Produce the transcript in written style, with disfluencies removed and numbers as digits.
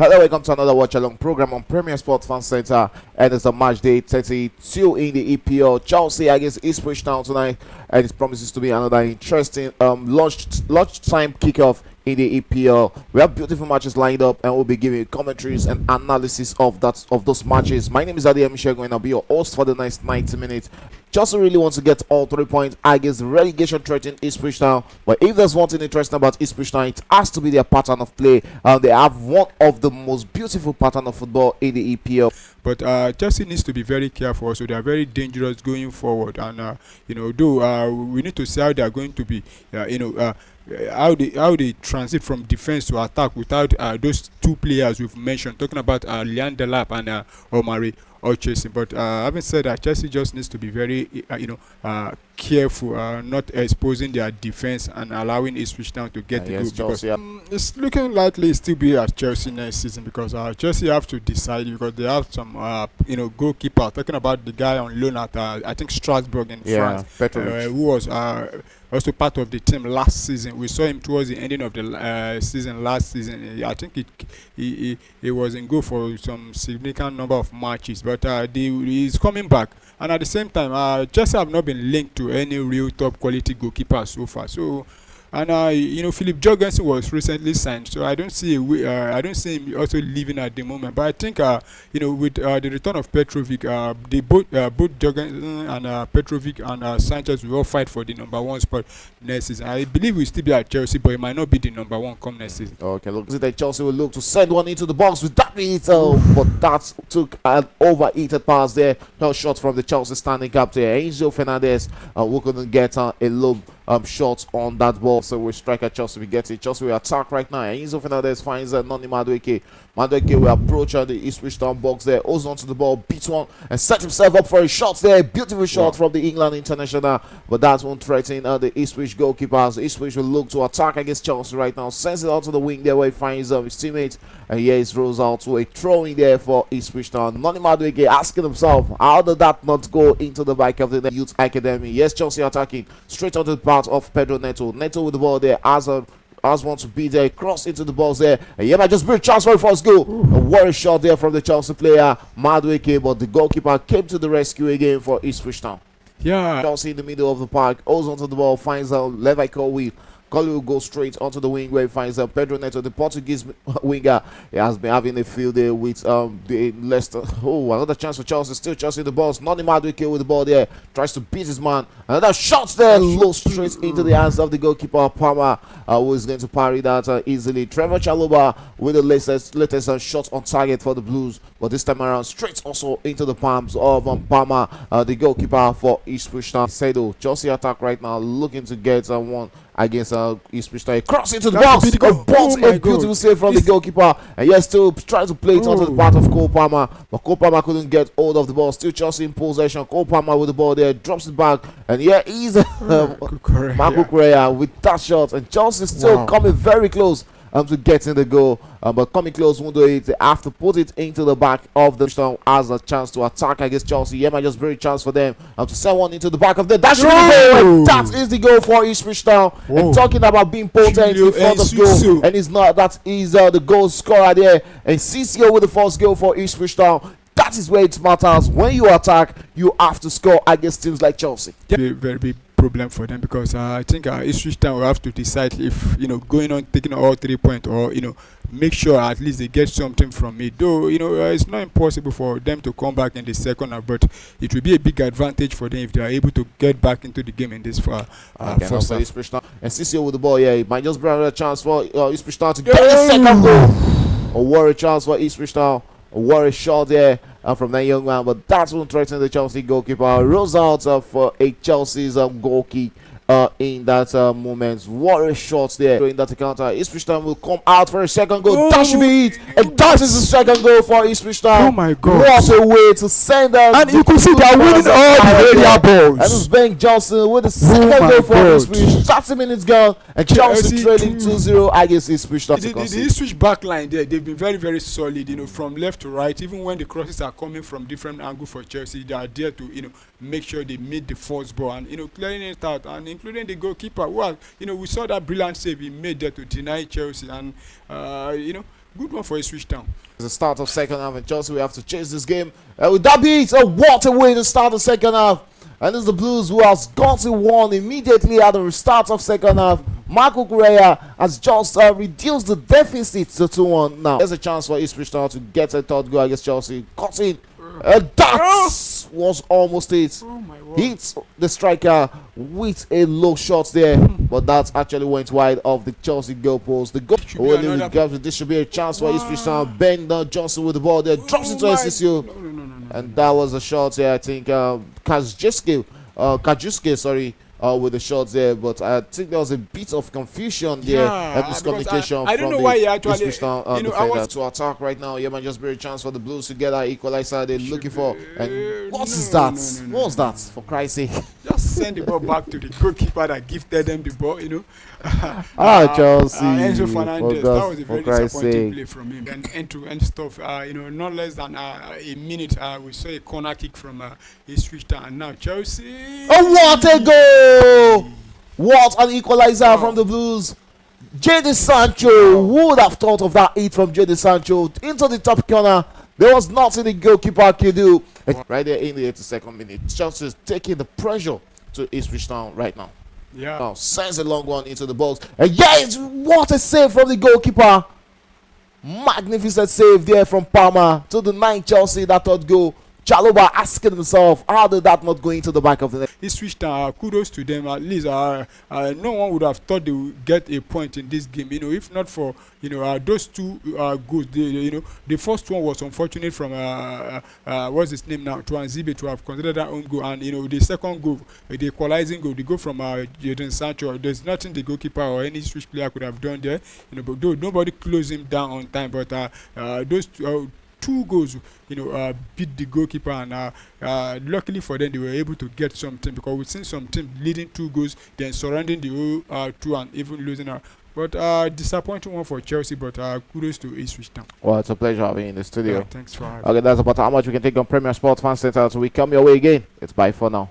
Hello, welcome to another watch along program on Premier Sports Fan Center, and it's a match day 32 in the EPL. Chelsea against Ipswich Town tonight, and it promises to be another interesting lunchtime kickoff in the EPL. We have beautiful matches lined up, and we'll be giving you commentaries and analysis of those matches. My name is Adi Emishego, and I'll be your host for the next 90 minutes. Chelsea really wants to get all 3 points against the relegation threatened Ipswich Town. But if there's one thing interesting about Ipswich Town, it has to be their pattern of play. They have one of the most beautiful pattern of football in the EPL. But Chelsea needs to be very careful. So they are very dangerous going forward, and we need to see how they are going to be. How they transit from defense to attack without those two players we've mentioned. Talking about Lian Delap and Omari Chelsea. But having said that, Chelsea just needs to be very careful, not exposing their defense and allowing Ipswich Town to get the goal. Chelsea, it's looking likely still be at Chelsea next season, because Chelsea have to decide, because they have some goalkeeper. Talking about the guy on loan at I think Strasbourg in France, who was also part of the team last season. We saw him towards the ending of the season last season. I think he was in goal for some significant number of matches, but he's coming back. And at the same time, Chelsea have not been linked to any real top quality goalkeeper so far. So, and Philip Jorgensen was recently signed, so I don't see him also leaving at the moment. But I think with the return of Petrovic, both Jorgensen and Petrovic and Sanchez will all fight for the number 1 spot next season. I believe we'll still be at Chelsea, but it might not be the number 1 come next season. Okay, look that Chelsea will look to send one into the box with that but that took an overheated pass there. No shot from the Chelsea standing captain Enzo Fernandez, who couldn't get a lob shots on that ball. So we strike at Chelsea. We get it. Chelsea will attack right now. Enzo Fernandez finds Noni Madueke. Madueke will approach the Ipswich Town box there. Holds onto the ball, beats one, and set himself up for a shot there. Beautiful shot from the England international, but that won't threaten the Ipswich goalkeepers. Ipswich will look to attack against Chelsea right now. Sends it out to the wing there where he finds his teammate, and here he rolls out to a throw in there for Ipswich Town. Noni Madueke asking himself, how did that not go into the back of the youth academy? Yes, Chelsea attacking straight onto the path of Pedro Neto. Neto with the ball there as wants to be there, cross into the balls there, and Yema just bring chance for the first goal. A worry shot there from the Chelsea player Madueke, but the goalkeeper came to the rescue again for Ipswich Town. Chelsea in the middle of the park, holds onto the ball, finds out Levi Colwill. Colwill will go straight onto the wing where he finds Pedro Neto, the Portuguese winger. He has been having a field there with the Leicester. Oh, another chance for Chelsea. Still Chelsea the balls. Noni Madueke with the ball there. Tries to beat his man. Another shot there. Low straight into the hands of the goalkeeper Palmer, who is going to parry that easily. Trevor Chalobah with the latest shot on target for the Blues. But this time around, straight also into the palms of Palmer, the goalkeeper for Ipswich Town. Sedo, Chelsea attack right now, looking to get one against Ipswich Town. Cross into the box. A beautiful save from the goalkeeper. And yes, still trying to play it onto the part of Cole Palmer. But Cole Palmer couldn't get hold of the ball. Still Chelsea in possession. Cole Palmer with the ball there. Drops it back. And yeah, he's Marco Correa with that shot. And Chelsea still coming very close to getting the goal. But coming close won't do it. They have to put it into the back of the town as a chance to attack against Chelsea. Yema just very chance for them to send one into the back of the dash. That is the goal for Ipswich Town. And talking about being potent in front of goal, and it's not. That is the goal scorer there. And CCO with the first goal for Ipswich Town. That is where it matters. When you attack, you have to score against teams like Chelsea. Very big problem for them, because I think Ipswich Town will have to decide if going on taking all 3 points, or make sure at least they get something from it. Though it's not impossible for them to come back in the second half, but it will be a big advantage for them if they are able to get back into the game in this first half. And CCO with the ball, he might just bring a chance for Ipswich Town to get the second goal. A worry chance for Ipswich Town. A worry shot there from that young man, but that won't threaten the Chelsea goalkeeper. Rolls out for a Chelsea's goalkeeper in that moment. What a shot there in that counter. Ipswich Town will come out for a second goal. That should be it, and that is the second goal for Ipswich Town. Oh my God! What a way to send them! And you can see they are winning all the area balls. And it's Ben Johnson with the second goal for Ipswich. 30 minutes gone, and Chelsea trading 2-0 against Ipswich Town. The Ipswich back line there, they've been very, very solid. From left to right, even when the crosses are coming from different angles for Chelsea, they are there to make sure they meet the first ball and clearing it out, and including the goalkeeper. Well, we saw that brilliant save he made there to deny Chelsea, and good one for Ipswich Town. It's the start of second half, and Chelsea we have to chase this game. With that be it, what a way to start the second half. And it's the Blues who has gotten one immediately at the start of second half. Marco Correa has just reduced the deficit to 2-1 now. There's a chance for Ipswich Town to get a third goal against Chelsea. Cut in. That was almost it. Hits the striker with a low shot there, but that actually went wide of the Chelsea goal post. The goal this should be a chance for Ipswich Town. Ben Johnson with the ball there, drops into SSU, and that was a shot there. I think Kajuski, sorry. With the shots there, but I think there was a bit of confusion there and miscommunication I don't know why he actually defender to attack right now. Yeah, man, just very chance for the Blues to get that equalizer they're looking for. And what is that? What was that? For Christ's sake! Just send the ball back to the goalkeeper that gifted them the ball. Chelsea. Enzo Fernandez. That was a very disappointing play from him. And end-to-end stuff. Not less than a minute. We saw a corner kick from Ipswich Town. And now Chelsea. Oh, what a goal! What an equalizer from the Blues. Jadon Sancho. Who would have thought of that hit from Jadon Sancho into the top corner? There was nothing the goalkeeper could do. Right there in the 82nd minute. Chelsea is taking the pressure to Ipswich Town right now. Yeah. Now sends a long one into the box. And yes, what a save from the goalkeeper. Magnificent save there from Palmer to the 9 Chelsea, that third goal. Chalobah asking himself, how did that not go into the back of the net? He switched. Kudos to them. At least no one would have thought they would get a point in this game. If not for those two goals. The first one was unfortunate from what's his name now, Tuanzebe, to have considered that own goal, and the second goal, the equalizing goal, the goal from Jadon Sancho. There's nothing the goalkeeper or any switch player could have done there. But nobody closed him down on time. But those two goals, beat the goalkeeper, and luckily for them, they were able to get something, because we've seen some teams leading 2 goals, then surrounding the whole 2 and even losing. But disappointing one for Chelsea, but kudos to Ipswich Town. Well, it's a pleasure having you in the studio. Thanks for having me. Okay, that's about how much we can take on Premier Sports Fan Center. So we come your way again. It's bye for now.